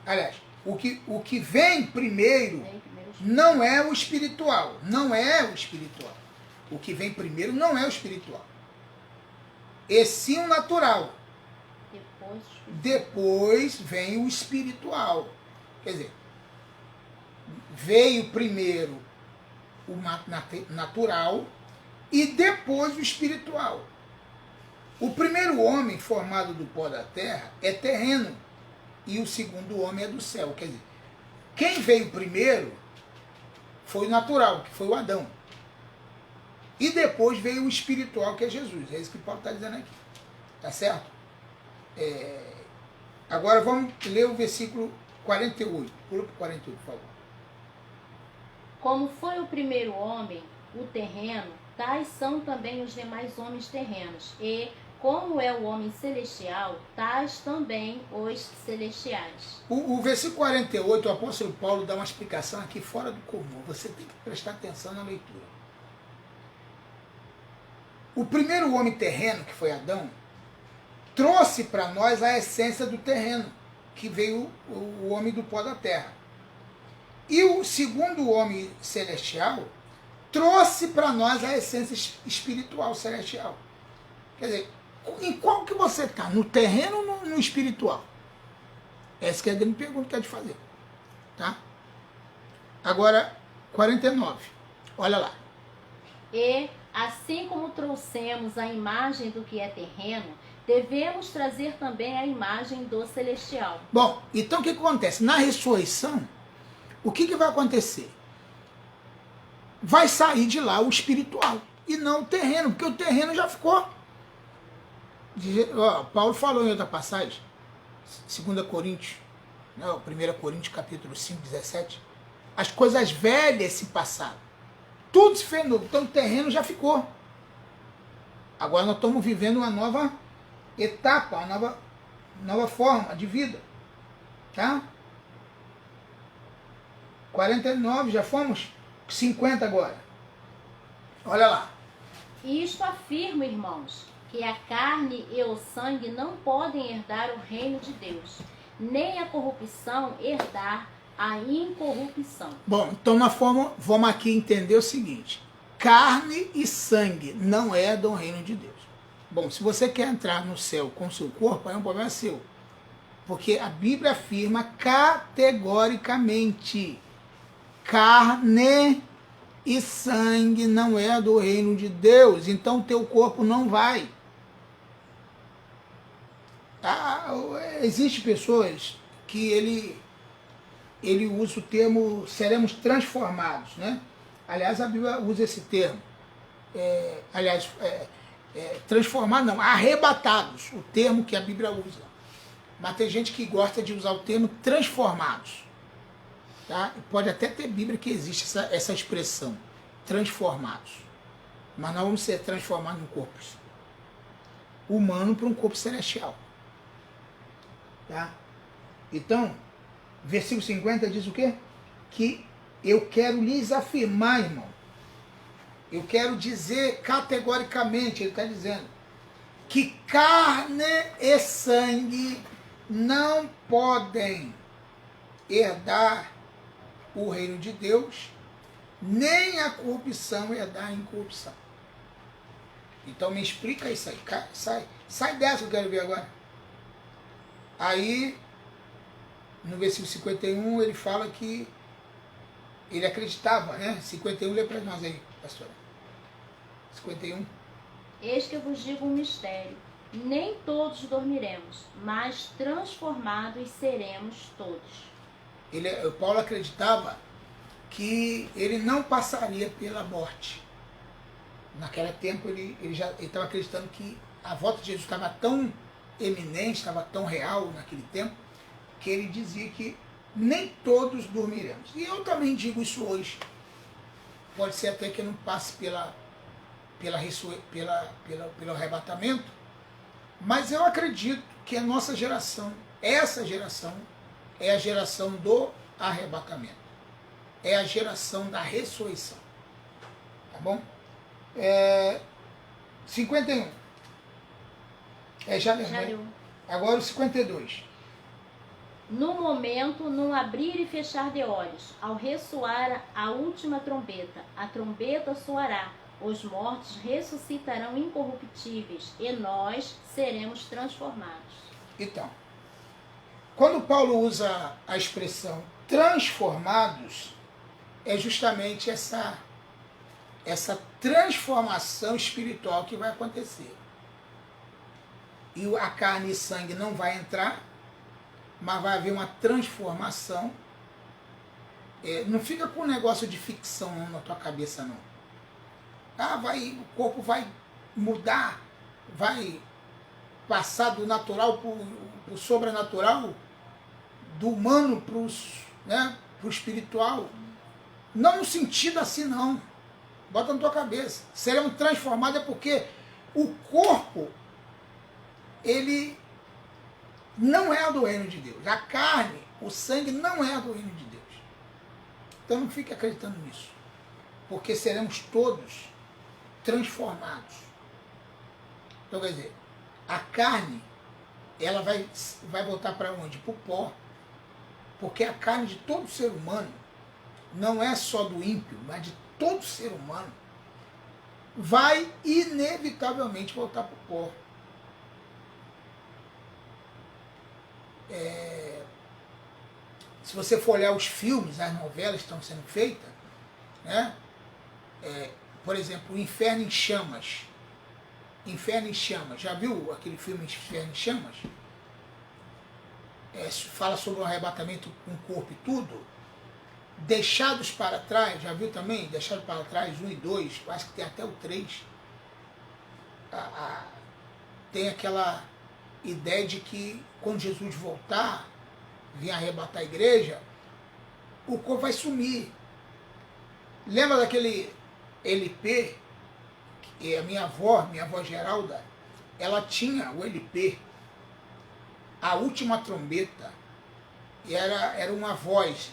Aliás, o que vem primeiro não é o espiritual. Não é o espiritual. O que vem primeiro não é o espiritual. E sim o natural. Depois vem o espiritual. Quer dizer, veio primeiro o natural e depois o espiritual. O primeiro homem formado do pó da terra é terreno e o segundo homem é do céu. Quer dizer, quem veio primeiro foi o natural, que foi o Adão. E depois veio o espiritual, que é Jesus. É isso que Paulo está dizendo aqui. Tá certo? Agora vamos ler o versículo 48. Pula para o 48, por favor. Como foi o primeiro homem, o terreno, tais são também os demais homens terrenos. E, como é o homem celestial, tais também os celestiais. O versículo 48, o apóstolo Paulo dá uma explicação aqui fora do comum. Você tem que prestar atenção na leitura. O primeiro homem terreno, que foi Adão, trouxe para nós a essência do terreno, que veio o homem do pó da terra. E o segundo homem celestial trouxe para nós a essência espiritual celestial. Quer dizer, em qual que você está? No terreno ou no espiritual? Essa que é a grande pergunta que eu quero te fazer. Tá? Agora, 49. Olha lá. E, assim como trouxemos a imagem do que é terreno, devemos trazer também a imagem do celestial. Bom, então o que acontece? Na ressurreição, o que vai acontecer? Vai sair de lá o espiritual e não o terreno, porque o terreno já ficou. Paulo falou em outra passagem, 2 Coríntios, 1 Coríntios capítulo 5, 17, as coisas velhas se passaram, tudo se fez novo, então o terreno já ficou. Agora nós estamos vivendo uma nova etapa, uma nova forma de vida. Tá? 49, já fomos? 50 agora. Olha lá. Isto afirmo, irmãos, que a carne e o sangue não podem herdar o reino de Deus, nem a corrupção herdar a incorrupção. Bom, então vamos aqui entender o seguinte: carne e sangue não herdam o reino de Deus. Bom, se você quer entrar no céu com o seu corpo, é um problema seu. Porque a Bíblia afirma categoricamente: carne e sangue não é do reino de Deus, então teu corpo não vai. Tá? Existem pessoas que ele usa o termo seremos transformados, né? Aliás, a Bíblia usa esse termo. Transformar não, arrebatados, o termo que a Bíblia usa. Mas tem gente que gosta de usar o termo transformados. Tá? Pode até ter Bíblia que existe essa expressão, transformados. Mas nós vamos ser transformados num corpo humano para um corpo celestial. Tá? Então, versículo 50 diz o quê? Que eu quero lhes afirmar, irmão. Eu quero dizer categoricamente, ele está dizendo, que carne e sangue não podem herdar o reino de Deus, nem a corrupção herdar a incorrupção. Então me explica isso aí. Sai dessa que eu quero ver agora. Aí, no versículo 51, ele fala que ele acreditava, né? 51, lê para nós aí, pastora. 51. Eis que eu vos digo um mistério. Nem todos dormiremos, mas transformados seremos todos. Paulo acreditava que ele não passaria pela morte. Naquele tempo ele estava acreditando que a volta de Jesus estava tão eminente, estava tão real naquele tempo, que ele dizia que nem todos dormiremos. E eu também digo isso hoje. Pode ser até que eu não passe pelo arrebatamento, mas eu acredito que a nossa geração, essa geração, é a geração do arrebatamento. É a geração da ressurreição. Tá bom? 51. Já leu. Agora o 52. No momento, num abrir e fechar de olhos, ao ressoar a última trombeta, a trombeta soará, os mortos ressuscitarão incorruptíveis e nós seremos transformados. Então, quando Paulo usa a expressão transformados, é justamente essa transformação espiritual que vai acontecer. E a carne e sangue não vai entrar, mas vai haver uma transformação. Não fica com um negócio de ficção na tua cabeça, não. O corpo vai mudar, vai passar do natural para o sobrenatural, do humano para o espiritual. Não no sentido assim, não. Bota na tua cabeça. Seremos transformados porque o corpo, ele não é do reino de Deus. A carne, o sangue não é do reino de Deus. Então não fique acreditando nisso. Porque seremos todos transformados. Então quer dizer, a carne, ela vai voltar para onde? Para o pó. Porque a carne de todo ser humano, não é só do ímpio, mas de todo ser humano, vai inevitavelmente voltar para o pó. Se você for olhar os filmes, as novelas que estão sendo feitas, né? Por exemplo, o Inferno em Chamas. Inferno em Chamas. Já viu aquele filme Inferno em Chamas? Fala sobre o arrebatamento com o corpo e tudo. Deixados para trás, já viu também? Deixados para trás, 1 e 2, acho que tem até o 3. Tem aquela ideia de que quando Jesus voltar, vir arrebatar a igreja, o corpo vai sumir. Lembra daquele LP? Que a minha avó Geralda, ela tinha o LP, A Última Trombeta, e era uma voz,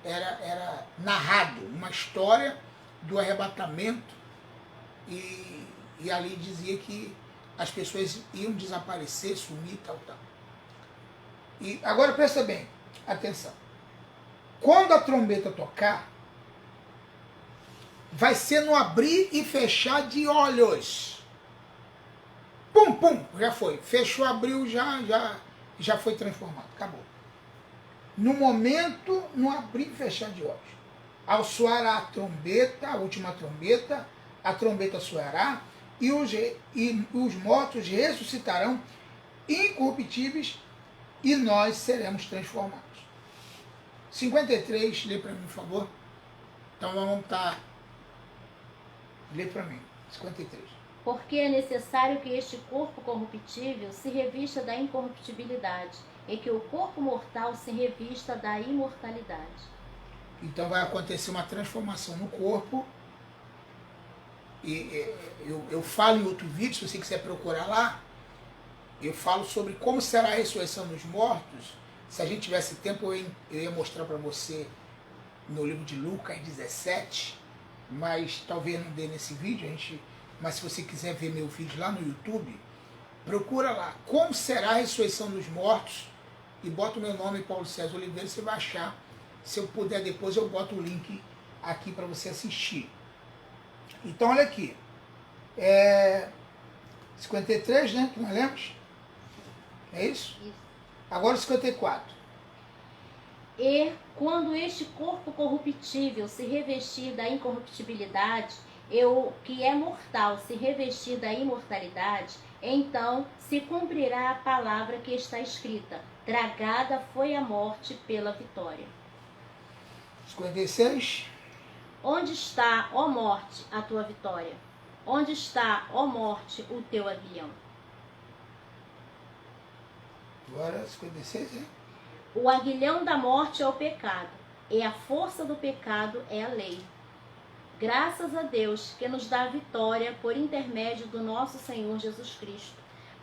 era narrado, uma história do arrebatamento, e ali dizia que as pessoas iam desaparecer, sumir, tal. E agora presta bem, atenção. Quando a trombeta tocar, vai ser no abrir e fechar de olhos. pum, pum, já foi. Fechou, abriu, já foi transformado. Acabou. No momento, no abrir e fechar de olhos. Ao soar a trombeta, a última trombeta, a trombeta soará e os mortos ressuscitarão incorruptíveis e nós seremos transformados. 53, lê para mim, por favor. Então vamos estar. Lê para mim. 53. Porque é necessário que este corpo corruptível se revista da incorruptibilidade e que o corpo mortal se revista da imortalidade. Então vai acontecer uma transformação no corpo. E eu falo em outro vídeo, se você quiser procurar lá, eu falo sobre como será a ressurreição dos mortos. Se a gente tivesse tempo, eu ia mostrar para você no livro de Lucas 17, mas talvez não dê nesse vídeo, mas se você quiser ver meu vídeo lá no YouTube, procura lá, como será a ressurreição dos mortos, e bota o meu nome, Paulo César Oliveira, você vai achar. Se eu puder depois, eu boto o link aqui para você assistir. Então, olha aqui. 53, né? Que nós lemos? É isso? Isso. Agora 54. E quando este corpo corruptível se revestir da incorruptibilidade, e o que é mortal se revestir da imortalidade, então se cumprirá a palavra que está escrita: tragada foi a morte pela vitória. 56. Onde está, ó morte, a tua vitória? Onde está, ó morte, o teu aguilhão? Agora 56, né? O aguilhão da morte é o pecado, e a força do pecado é a lei. Graças a Deus que nos dá a vitória por intermédio do nosso Senhor Jesus Cristo.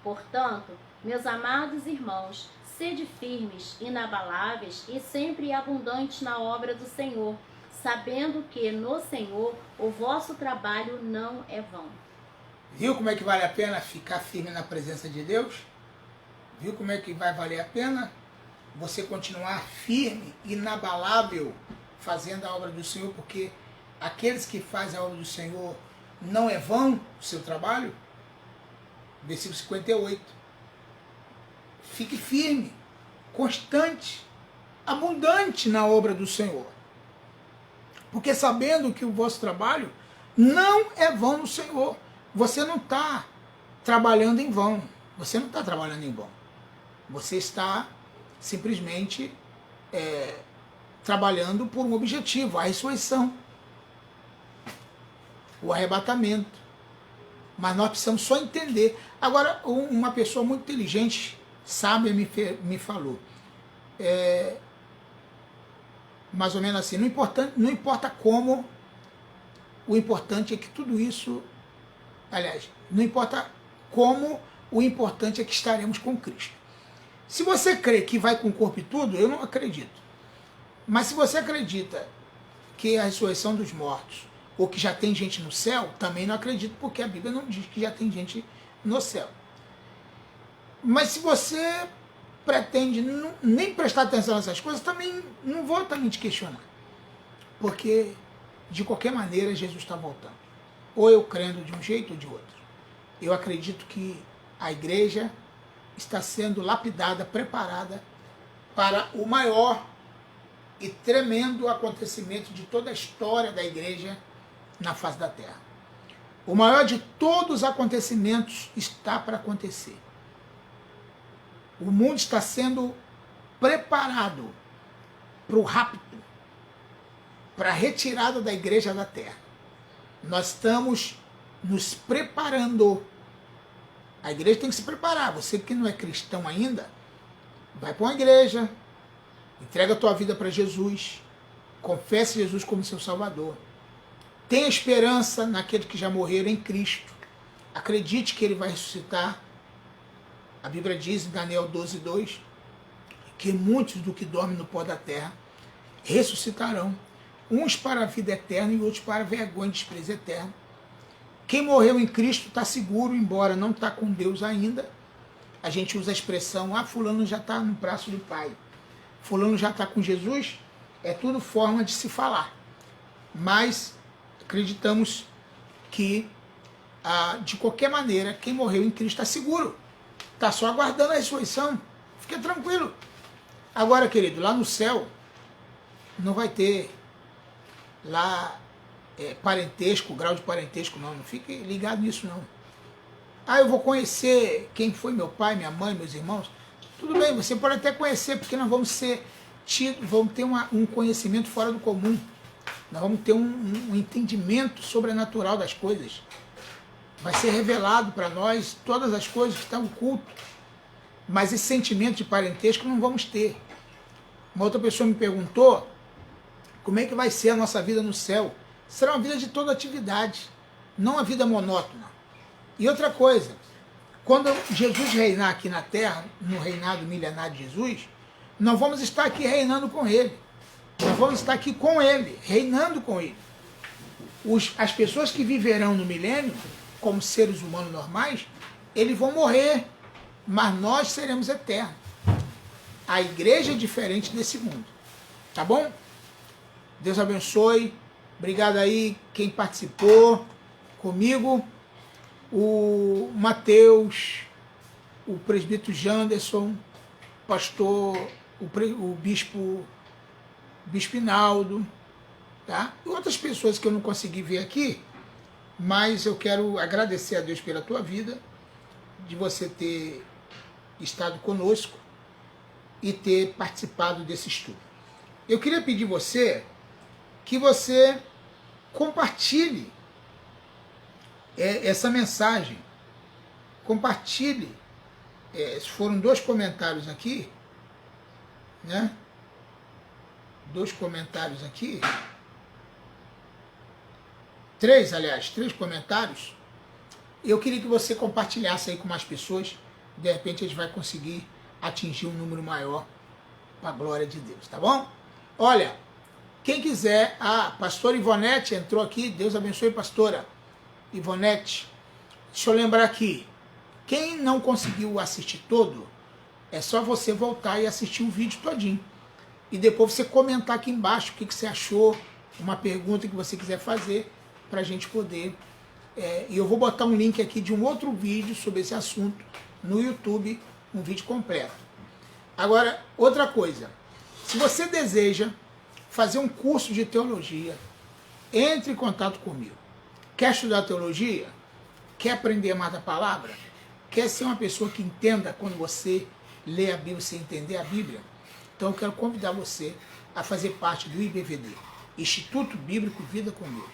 Portanto, meus amados irmãos, sede firmes, inabaláveis e sempre abundantes na obra do Senhor, sabendo que no Senhor o vosso trabalho não é vão. Viu como é que vale a pena ficar firme na presença de Deus? Viu como é que vai valer a pena você continuar firme, inabalável, fazendo a obra do Senhor, porque aqueles que fazem a obra do Senhor não é vão o seu trabalho? Versículo 58. Fique firme, constante, abundante na obra do Senhor. Porque sabendo que o vosso trabalho não é vão no Senhor. Você não está trabalhando em vão. Você não está trabalhando em vão. Você está simplesmente trabalhando por um objetivo, a ressurreição, o arrebatamento. Mas nós precisamos só entender. Agora, uma pessoa muito inteligente, sábia, me falou, mais ou menos assim, não importa como, o importante é que tudo isso, aliás, não importa como, o importante é que estaremos com Cristo. Se você crê que vai com o corpo e tudo, eu não acredito. Mas se você acredita que a ressurreição dos mortos, ou que já tem gente no céu, também não acredito, porque a Bíblia não diz que já tem gente no céu. Mas se você pretende nem prestar atenção nessas coisas, também não vou também te questionar. Porque, de qualquer maneira, Jesus está voltando. Ou eu crendo de um jeito ou de outro. Eu acredito que a igreja está sendo lapidada, preparada para o maior e tremendo acontecimento de toda a história da igreja na face da terra. O maior de todos os acontecimentos está para acontecer. O mundo está sendo preparado para o rapto, para a retirada da igreja da terra. Nós estamos nos preparando. A igreja tem que se preparar. Você que não é cristão ainda, vai para uma igreja, entrega a tua vida para Jesus, confesse Jesus como seu Salvador. Tenha esperança naqueles que já morreram em Cristo. Acredite que Ele vai ressuscitar. A Bíblia diz em Daniel 12:2 que muitos do que dormem no pó da terra ressuscitarão, uns para a vida eterna e outros para a vergonha e desprezo eterno. Quem morreu em Cristo está seguro, embora não está com Deus ainda. A gente usa a expressão, fulano já está no braço do Pai. Fulano já está com Jesus. É tudo forma de se falar. Mas acreditamos que de qualquer maneira, quem morreu em Cristo está seguro. Está só aguardando a ressurreição. Fica tranquilo. Agora, querido, lá no céu, não vai ter lá parentesco, grau de parentesco, não. Não fique ligado nisso, não. Eu vou conhecer quem foi meu pai, minha mãe, meus irmãos. Tudo bem, você pode até conhecer, porque nós vamos ter um conhecimento fora do comum. Nós vamos ter um entendimento sobrenatural das coisas. Vai ser revelado para nós todas as coisas que estão ocultas. Mas esse sentimento de parentesco não vamos ter. Uma outra pessoa me perguntou como é que vai ser a nossa vida no céu. Será uma vida de toda atividade, não uma vida monótona. E outra coisa, quando Jesus reinar aqui na terra, no reinado milenário de Jesus, nós vamos estar aqui reinando com ele. Nós vamos estar aqui com ele, reinando com ele. As pessoas que viverão no milênio, como seres humanos normais, eles vão morrer, mas nós seremos eternos. A igreja é diferente desse mundo. Tá bom? Deus abençoe. Obrigado aí quem participou comigo. O Mateus, o presbítero Janderson, pastor, o bispo Inaldo, tá? E outras pessoas que eu não consegui ver aqui, mas eu quero agradecer a Deus pela tua vida, de você ter estado conosco e ter participado desse estudo. Eu queria pedir você que você compartilhe essa mensagem. Compartilhe. Foram 2 comentários aqui, né? 2 comentários aqui. 3, aliás, 3 comentários. Eu queria que você compartilhasse aí com mais pessoas. De repente a gente vai conseguir atingir um número maior para a glória de Deus, tá bom? Olha, quem quiser, a pastora Ivonete entrou aqui, Deus abençoe, pastora Ivonete. Deixa eu lembrar aqui, quem não conseguiu assistir todo, é só você voltar e assistir o vídeo todinho. E depois você comentar aqui embaixo o que você achou, uma pergunta que você quiser fazer, para a gente poder... E eu vou botar um link aqui de um outro vídeo sobre esse assunto no YouTube, um vídeo completo. Agora, outra coisa, se você deseja fazer um curso de teologia, entre em contato comigo. Quer estudar teologia? Quer aprender mais da palavra? Quer ser uma pessoa que entenda quando você lê a Bíblia, você entender a Bíblia? Então eu quero convidar você a fazer parte do IBVD, Instituto Bíblico Vida com Deus.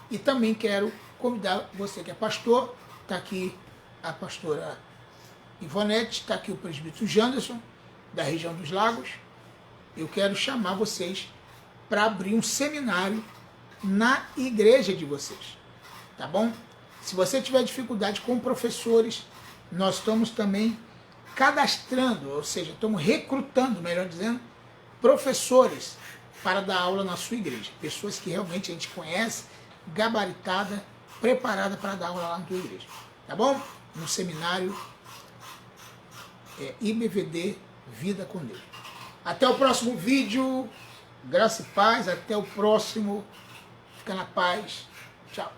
E também quero convidar você que é pastor, está aqui a pastora Ivonete, está aqui o presbítero Janderson, da região dos Lagos. Eu quero chamar vocês para abrir um seminário na igreja de vocês, tá bom? Se você tiver dificuldade com professores, nós estamos também cadastrando, ou seja, estamos recrutando, melhor dizendo, professores para dar aula na sua igreja. Pessoas que realmente a gente conhece, gabaritada, preparada para dar aula lá na tua igreja, tá bom? No seminário IBVD Vida com Deus. Até o próximo vídeo. Graça e paz. Até o próximo. Fica na paz. Tchau.